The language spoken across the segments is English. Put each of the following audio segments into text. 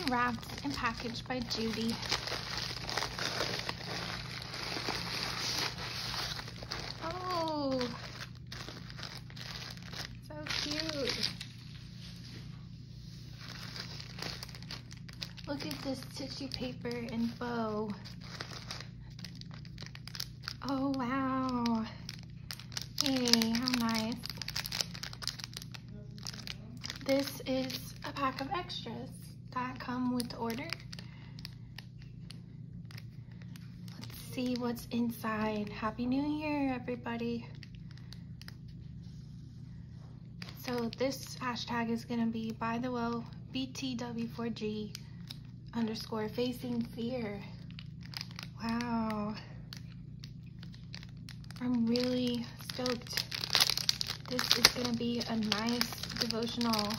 wrapped and packaged by Judy. Oh, so cute. Look at this tissue paper and bow. Oh, wow. Hey, how nice. This is a pack of extras that come with the order. Let's see what's inside. Happy New Year, everybody. So this hashtag is gonna be BytheWell BTW4G _ facing fear. Wow. I'm really stoked. This is gonna be a nice devotional.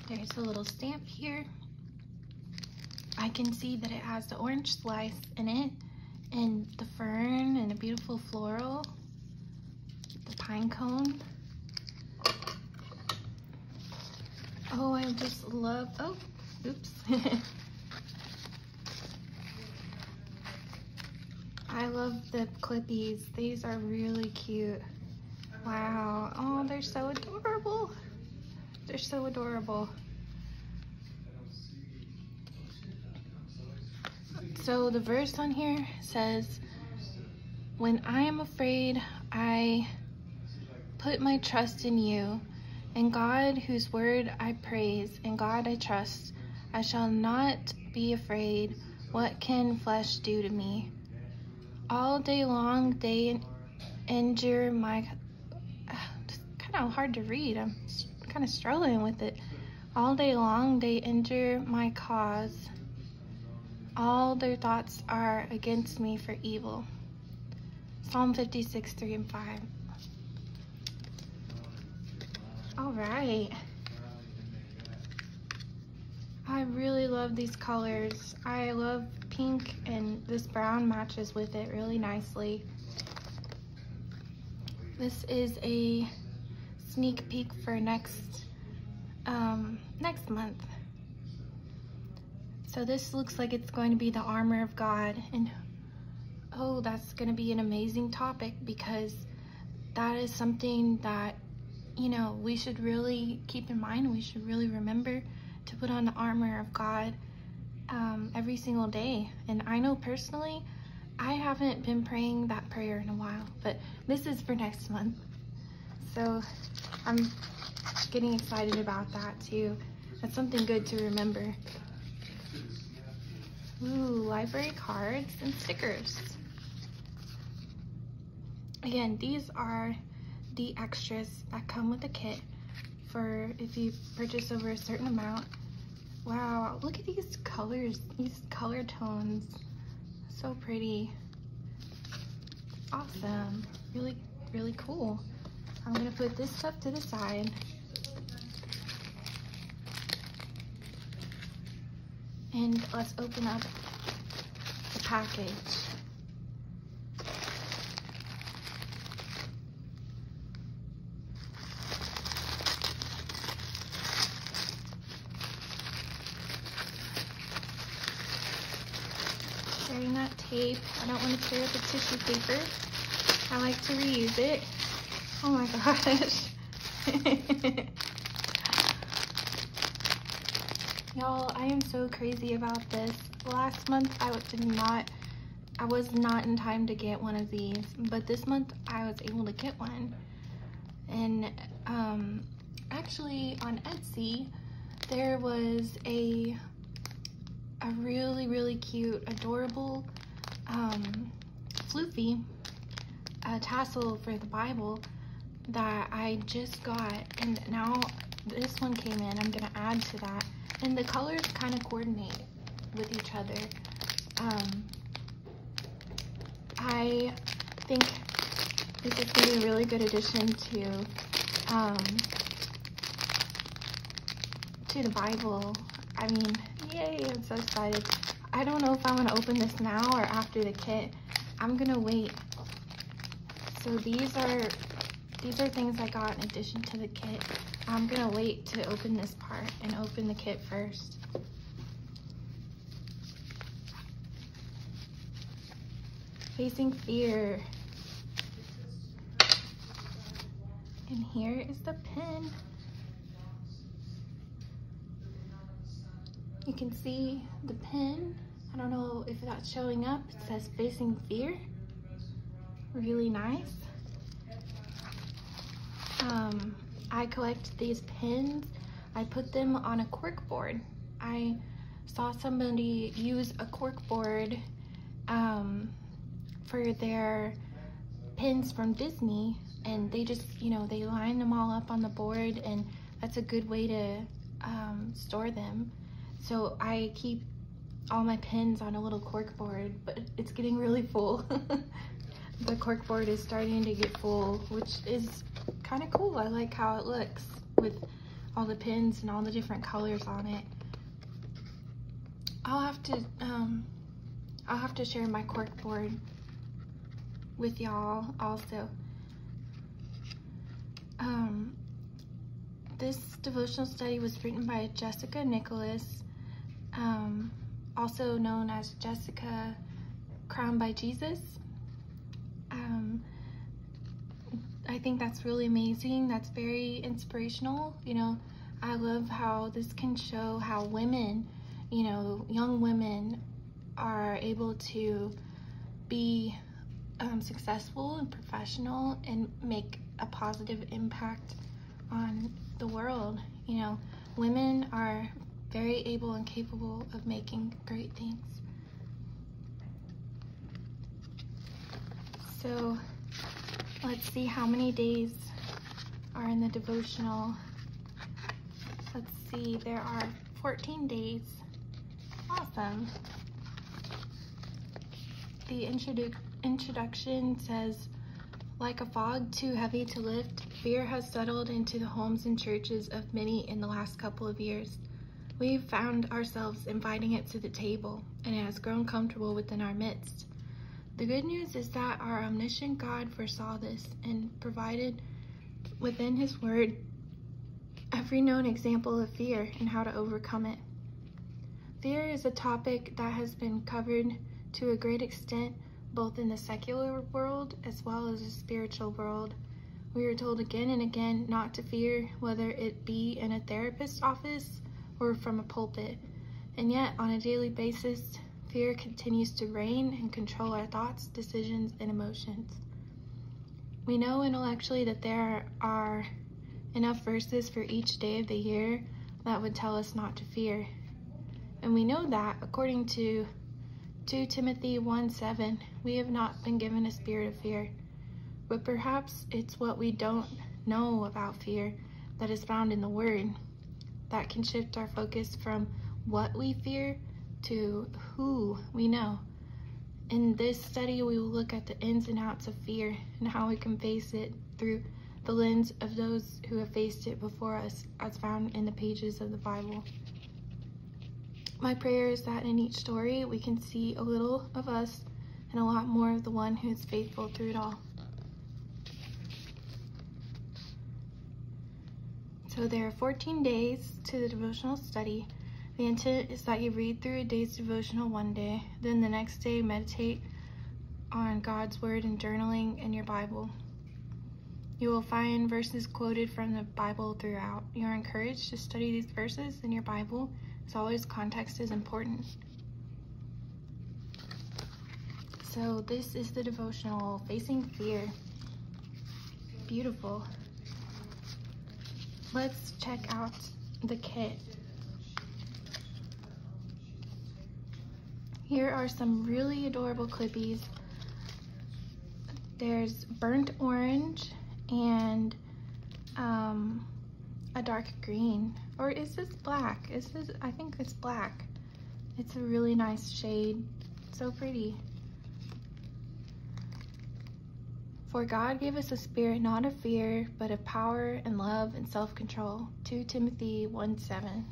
There's a little stamp here. I can see that it has the orange slice in it, and the fern, and a beautiful floral, the pine cone. Oh, I just love, oh, oops. I love the clippies. These are really cute. Wow. Oh, they're so adorable. They're so adorable. So the verse on here says, "When I am afraid, I put my trust in you. In God, whose word I praise, in God I trust. I shall not be afraid. What can flesh do to me? All day long they endure my..." It's kind of hard to read. I'm kind of struggling with it. All day long they endure my cause. All their thoughts are against me for evil. Psalm 56, 3 and 5. All right. I really love these colors. I love pink, and this brown matches with it really nicely. This is a sneak peek for next month. So this looks like it's going to be the armor of God, and oh, that's going to be an amazing topic, because that is something that, you know, we should really keep in mind. We should really remember to put on the armor of God every single day. And I know personally, I haven't been praying that prayer in a while, but this is for next month. So I'm getting excited about that too. That's something good to remember. Ooh, library cards and stickers. Again, these are the extras that come with the kit for if you purchase over a certain amount. Wow, look at these colors, these color tones. So pretty. Awesome. Really, really cool. I'm gonna put this stuff to the side. And let's open up the package. Tearing that tape. I don't want to tear up the tissue paper. I like to reuse it. Oh my gosh. Y'all, I am so crazy about this. Last month I was not in time to get one of these, but this month I was able to get one. And actually on Etsy there was a really, really cute, adorable floofy tassel for the Bible that I just got, and now this one came in. I'm gonna add to that, and the colors kind of coordinate with each other. I think this is gonna be a really good addition to the Bible. I mean, yay, I'm so excited. I don't know if I'm gonna open this now or after the kit. I'm gonna wait. So these are these are things I got in addition to the kit. I'm gonna wait to open this part and open the kit first. Facing Fear. And here is the pen. You can see the pen. I don't know if that's showing up. It says Facing Fear. Really nice. I collect these pens. I put them on a cork board. I saw somebody use a cork board for their pins from Disney, and they just, you know, they line them all up on the board, and that's a good way to store them. So I keep all my pins on a little cork board, but it's getting really full. The cork board is starting to get full, which is kind of cool. I like how it looks with all the pins and all the different colors on it. I'll have to share my cork board with y'all also. This devotional study was written by Jessica Nicholas, also known as Jessica Crowned by Jesus. I think that's really amazing. That's very inspirational. You know, I love how this can show how women, you know, young women are able to be successful and professional and make a positive impact on the world. You know, women are very able and capable of making great things. So let's see how many days are in the devotional. Let's see, there are 14 days. Awesome. The introduction says, like a fog too heavy to lift, fear has settled into the homes and churches of many in the last couple of years. We've found ourselves inviting it to the table, and it has grown comfortable within our midst. The good news is that our omniscient God foresaw this and provided within his word every known example of fear and how to overcome it. Fear is a topic that has been covered to a great extent both in the secular world as well as the spiritual world. We are told again and again not to fear, whether it be in a therapist's office or from a pulpit. And yet, on a daily basis, fear continues to reign and control our thoughts, decisions, and emotions. We know intellectually that there are enough verses for each day of the year that would tell us not to fear. And we know that, according to 2 Timothy 1:7, we have not been given a spirit of fear. But perhaps it's what we don't know about fear that is found in the Word that can shift our focus from what we fear to who we know. In this study, we will look at the ins and outs of fear and how we can face it through the lens of those who have faced it before us, as found in the pages of the Bible. My prayer is that in each story, we can see a little of us and a lot more of the one who is faithful through it all. So there are 14 days to the devotional study. The intent is that you read through a day's devotional one day, then the next day meditate on God's word and journaling in your Bible. You will find verses quoted from the Bible throughout. You are encouraged to study these verses in your Bible. As always, context is important. So this is the devotional, Facing Fear. Beautiful. Let's check out the kit. Here are some really adorable clippies. There's burnt orange and a dark green. Or is this black? I think it's black. It's a really nice shade. So pretty. For God gave us a spirit not of fear, but of power and love and self-control. 2 Timothy 1:7.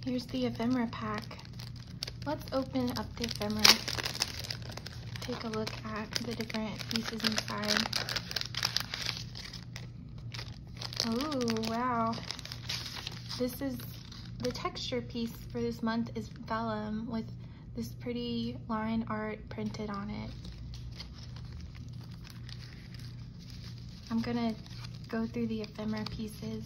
Here's the ephemera pack. Let's open up the ephemera. Take a look at the different pieces inside. Oh, wow. This is the texture piece for this month is vellum with this pretty line art printed on it. I'm gonna go through the ephemera pieces.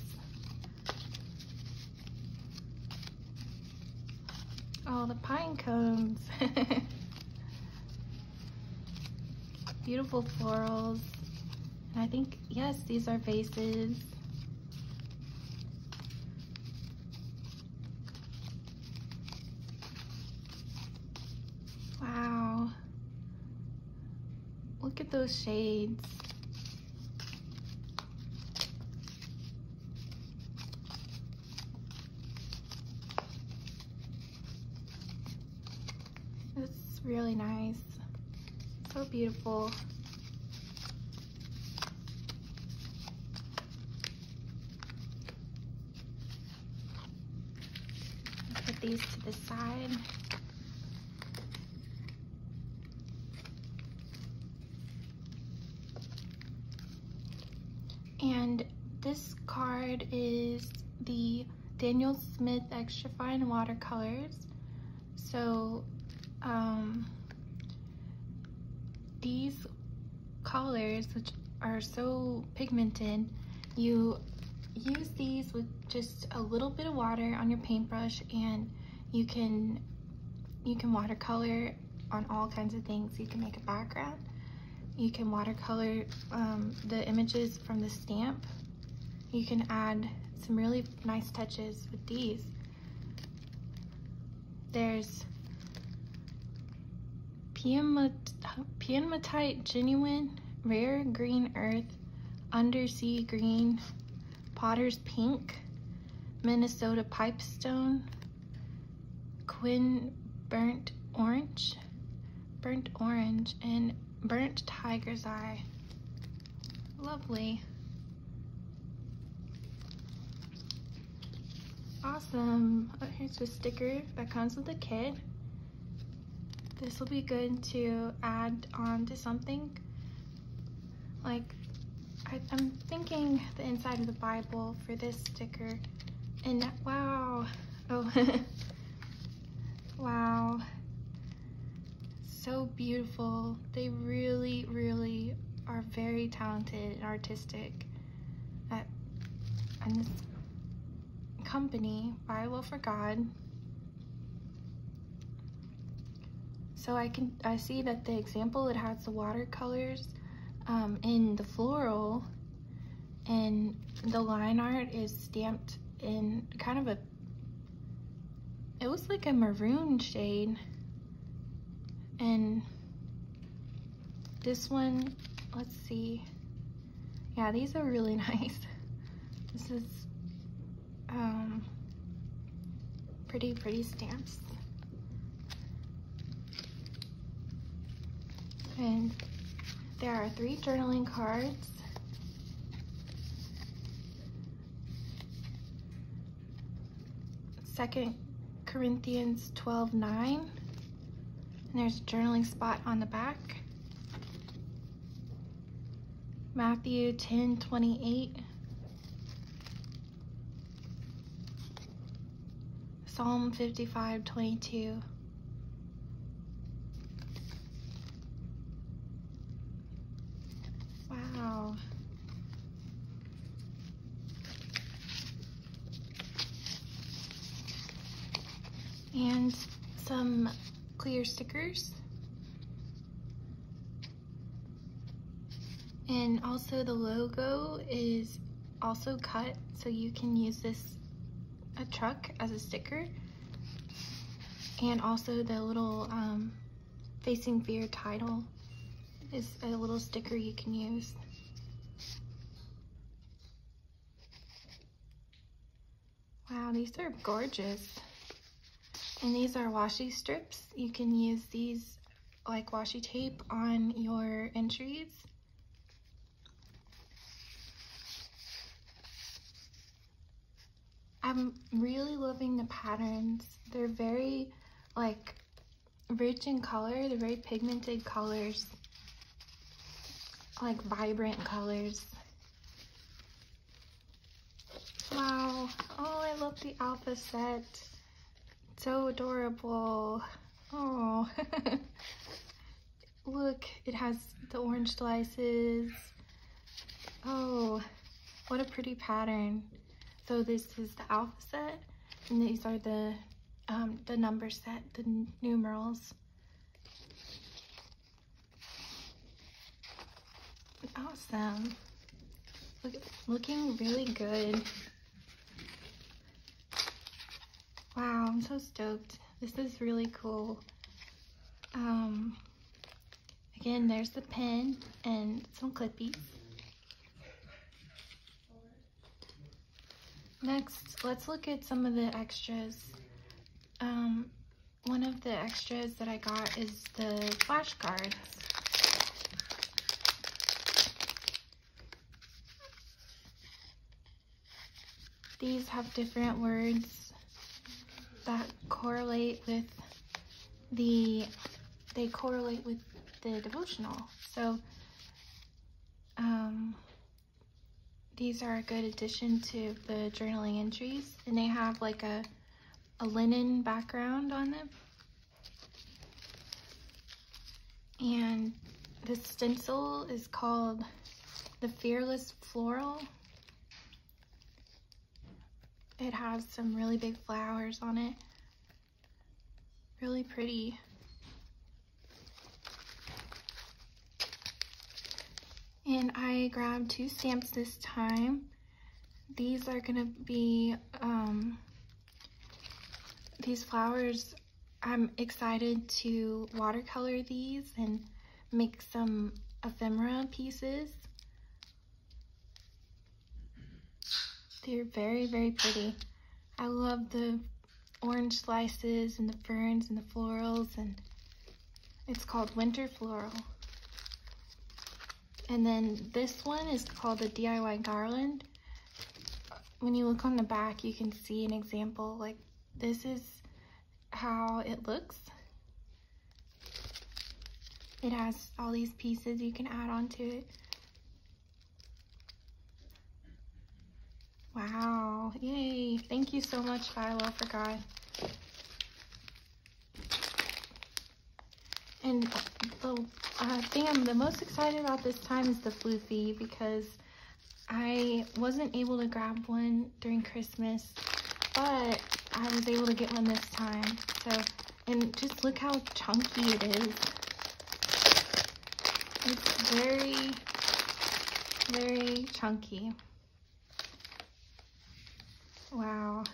Oh, the pine cones. Beautiful florals. And I think, yes, these are vases. Wow. Look at those shades. It's really nice. So beautiful. Put these to the side. And this card is the Daniel Smith Extra Fine Watercolors. So these colors, which are so pigmented, you use these with just a little bit of water on your paintbrush, and you can watercolor on all kinds of things. You can make a background. You can watercolor the images from the stamp. You can add some really nice touches with these. There's Piemontite Genuine, Rare Green Earth, Undersea Green, Potter's Pink, Minnesota Pipestone, Quinn Burnt Orange, and Burnt Tiger's Eye. Lovely. Awesome. Oh, here's a sticker that comes with the kit. This will be good to add on to something. Like, I'm thinking the inside of the Bible for this sticker. And wow. Oh, wow. So beautiful. They really, really are very talented and artistic. And this company, BytheWell4God. So I see that the example, it has the watercolors in the floral, and the line art is stamped in kind of it looks like a maroon shade. And this one, let's see. Yeah, these are really nice. This is pretty stamps. And there are 3 journaling cards. Second Corinthians 12:9. And there's a journaling spot on the back. Matthew 10:28. Psalm 55:22. Wow. And some clear stickers. And also the logo is also cut, so you can use a truck as a sticker. And also the little Facing Fear title is a little sticker you can use. Wow, these are gorgeous. And these are washi strips. You can use these like washi tape on your entries. I'm really loving the patterns. They're very like rich in color. They're very pigmented colors, like vibrant colors. Wow. Oh, I love the alpha set. So adorable. Oh. Look, it has the orange slices. Oh, what a pretty pattern. So this is the alpha set, and these are the number set, the numerals. Awesome. Looking really good. Wow, I'm so stoked. This is really cool. Again, there's the pen and some clippies. Next, let's look at some of the extras. One of the extras that I got is the flashcards. These have different words that correlate with the devotional. So these are a good addition to the journaling entries, and they have like a linen background on them. And the stencil is called the Fearless Floral. It has some really big flowers on it. Really pretty. And I grabbed 2 stamps this time. These are gonna be, these flowers, I'm excited to watercolor these and make some ephemera pieces. They're very, very pretty. I love the orange slices and the ferns and the florals, and it's called Winter Floral. And then this one is called the DIY Garland. When you look on the back, you can see an example. Like, this is how it looks. It has all these pieces you can add onto it. Wow, yay. Thank you so much, BytheWell4God. And the thing I'm the most excited about this time is the floofy, because I wasn't able to grab one during Christmas, but I was able to get one this time. So, and just look how chunky it is. It's very, very chunky. Wow.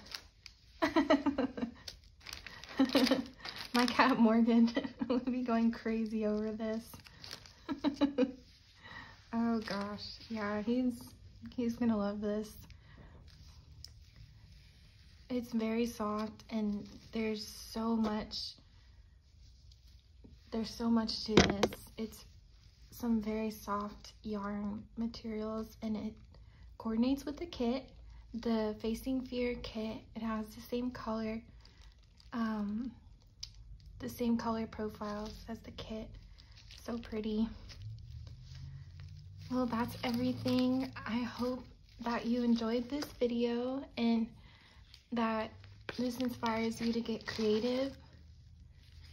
My cat Morgan will be going crazy over this. Oh gosh, yeah, he's gonna love this. It's very soft, and there's so much to this. It's some very soft yarn materials, and it coordinates with the kit. The Facing Fear kit, it has the same color profiles as the kit. So pretty. Well, that's everything. I hope that you enjoyed this video and that this inspires you to get creative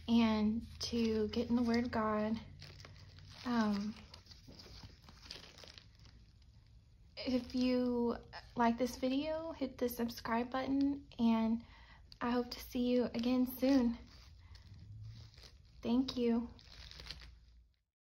and to get in the Word of God. If you like this video, hit the subscribe button, and I hope to see you again soon. Thank you.